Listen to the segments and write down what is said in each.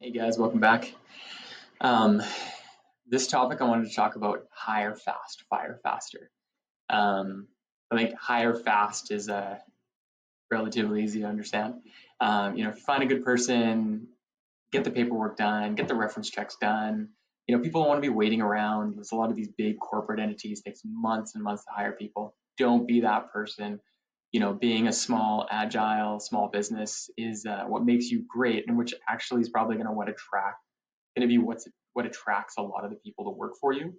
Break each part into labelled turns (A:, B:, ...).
A: Hey guys, welcome back. Um, this topic I wanted to talk about hire fast, fire faster. Um, I think hire fast is relatively easy to understand. If you find a good person, get the paperwork done, get the reference checks done. People don't want to be waiting around. There's a lot of these big corporate entities, takes months and months to hire people. Don't be that person. Being a small, agile, small business is what makes you great, and which actually is probably going to be what attracts a lot of the people to work for you.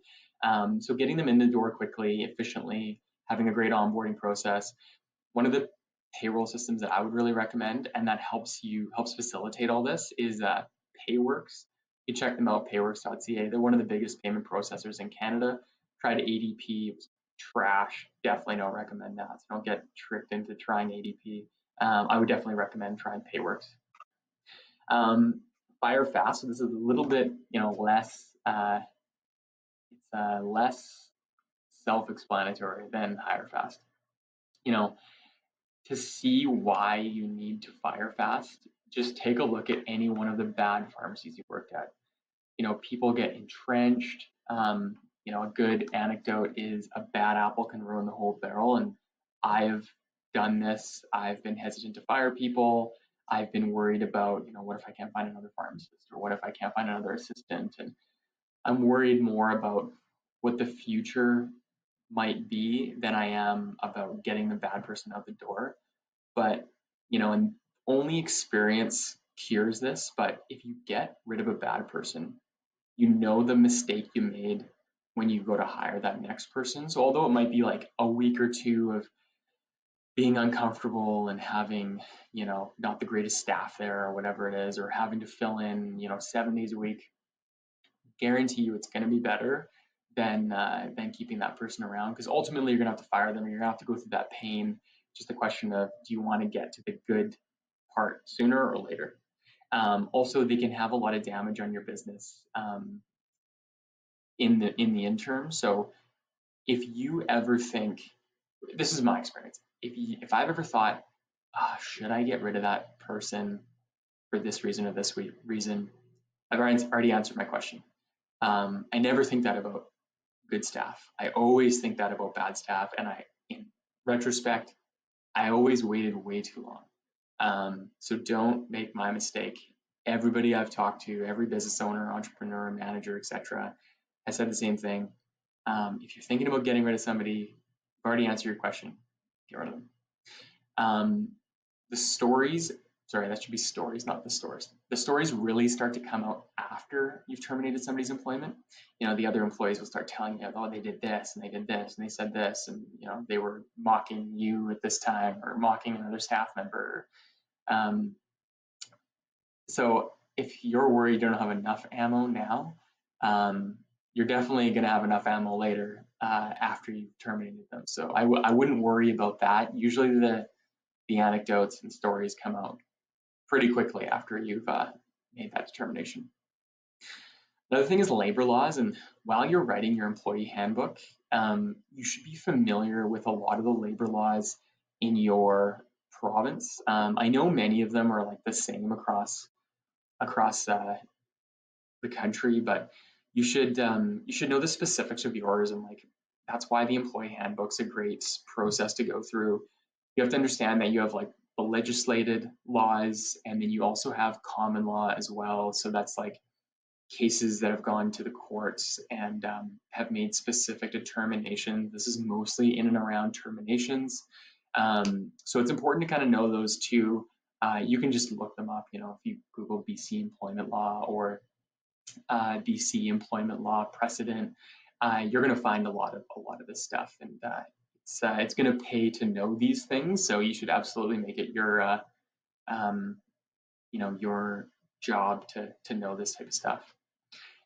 A: So getting them in the door quickly, efficiently, having a great onboarding process. One of the payroll systems that I would really recommend, and that helps facilitate all this, is Payworks. You check them out, payworks.ca. They're one of the biggest payment processors in Canada. Tried ADP, it was trash. Definitely don't recommend that. So don't get tricked into trying ADP. I would definitely recommend trying Payworks. Um, Fire fast. So this is a little bit, less self-explanatory than hire fast. You know, to see why you need to fire fast, just take a look at any one of the bad pharmacies you worked at. People get entrenched. A good anecdote is a bad apple can ruin the whole barrel. And I've done this. I've been hesitant to fire people. I've been worried about, what if I can't find another pharmacist, or what if I can't find another assistant? And I'm worried more about what the future might be than I am about getting the bad person out the door. But, and only experience cures this. But if you get rid of a bad person, you know the mistake you made when you go to hire that next person. So although it might be like a week or two of being uncomfortable and having, not the greatest staff there or whatever it is, or having to fill in, 7 days a week, guarantee you it's going to be better than keeping that person around, because ultimately you're going to have to fire them, and you're going to have to go through that pain. Just a question of, do you want to get to the good part sooner or later? Also, they can have a lot of damage on your business in the interim. So if you ever think, this is my experience, if I've ever thought, should I get rid of that person for this reason or this reason, I've already answered my question. I never think that about good staff. I always think that about bad staff, and in retrospect, I always waited way too long. So don't make my mistake. Everybody I've talked to, every business owner, entrepreneur, manager, etc., has said the same thing. If you're thinking about getting rid of somebody, I've already answered your question. Get rid of them. The stories, sorry, that should be stories, not the stores. The stories really start to come out after you've terminated somebody's employment. The other employees will start telling you, oh, they did this and they did this and they said this, and they were mocking you at this time or mocking another staff member. So if you're worried you don't have enough ammo now, you're definitely going to have enough ammo later after you've terminated them. So I wouldn't worry about that. Usually the anecdotes and stories come out pretty quickly after you've made that determination. Another thing is labor laws, and while you're writing your employee handbook, you should be familiar with a lot of the labor laws in your province. I know many of them are like the same across the country, but you should know the specifics of yours, and like that's why the employee handbook's a great process to go through. You have to understand that you have like the legislated laws, and then you also have common law as well. So that's like cases that have gone to the courts and have made specific determinations. This is mostly in and around terminations. So it's important to kind of know those two. You can just look them up, if you Google BC employment law or BC employment law precedent, you're going to find a lot of this stuff, and it's going to pay to know these things. So you should absolutely make it your your job to know this type of stuff.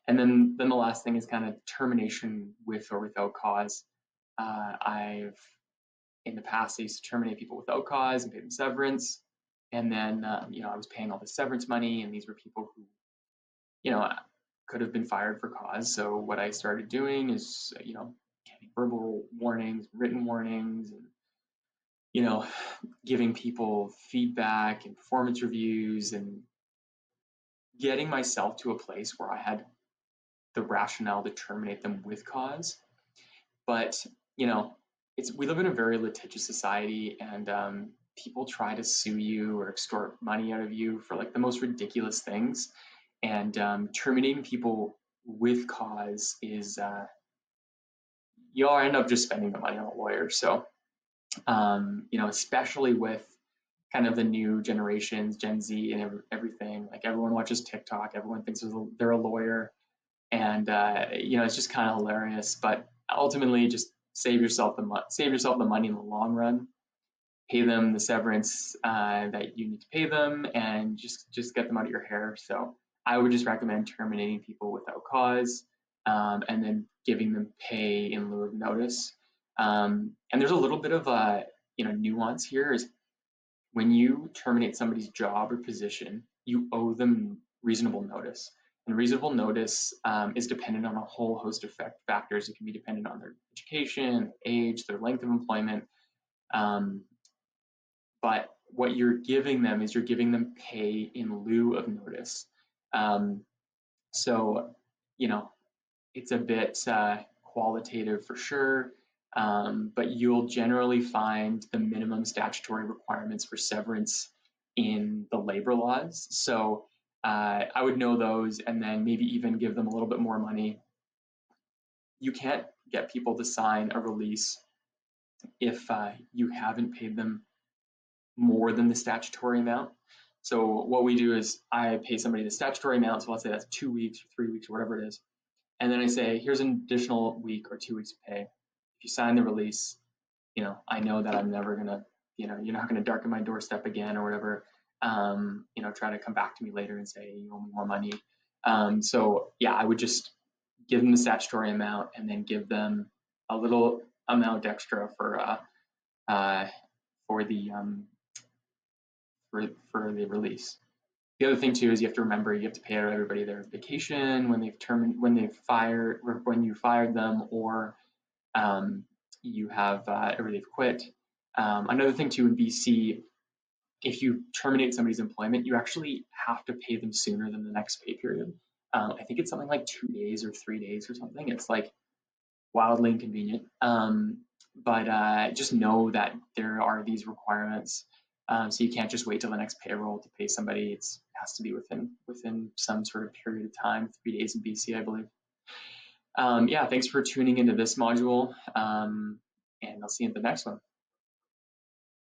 A: And then the last thing is kind of termination with or without cause. I've in the past, I used to terminate people without cause and pay them severance. And then, I was paying all the severance money, and these were people who, could have been fired for cause. So what I started doing is, getting verbal warnings, written warnings, and, giving people feedback and performance reviews, and getting myself to a place where I had the rationale to terminate them with cause. But you know, we live in a very litigious society, and people try to sue you or extort money out of you for like the most ridiculous things. And terminating people with cause is you'll end up just spending the money on a lawyer. So especially with kind of the new generations, Gen Z and everything, like everyone watches TikTok, everyone thinks they're a lawyer, and it's just kind of hilarious. But ultimately, just save yourself the money in the long run. Pay them the severance that you need to pay them, and just get them out of your hair. So I would just recommend terminating people without cause, and then giving them pay in lieu of notice. And there's a little bit of a nuance here. Is when you terminate somebody's job or position, you owe them reasonable notice. And reasonable notice is dependent on a whole host of factors. It can be dependent on their education, age, their length of employment. Um, but what you're giving them is you're giving them pay in lieu of notice. Um, so, you know, it's a bit qualitative for sure, but you'll generally find the minimum statutory requirements for severance in the labor laws. So I would know those and then maybe even give them a little bit more money. You can't get people to sign a release if you haven't paid them more than the statutory amount. So what we do is I pay somebody the statutory amount. So let's say that's 2 weeks or 3 weeks or whatever it is. And then I say, here's an additional week or 2 weeks of pay. If you sign the release, I know that I'm never gonna, you're not gonna darken my doorstep again or whatever. Try to come back to me later and say you owe me more money. So yeah, I would just give them the statutory amount and then give them a little amount extra for the for the release. The other thing too is you have to remember you have to pay out everybody their vacation when when you fired them, or you have or they've quit. Another thing too in BC, if you terminate somebody's employment, you actually have to pay them sooner than the next pay period. I think it's something like 2 days or 3 days or something. It's like wildly inconvenient. But just know that there are these requirements. So you can't just wait till the next payroll to pay somebody. It has to be within some sort of period of time, 3 days in BC, I believe. Yeah, thanks for tuning into this module, and I'll see you in the next one.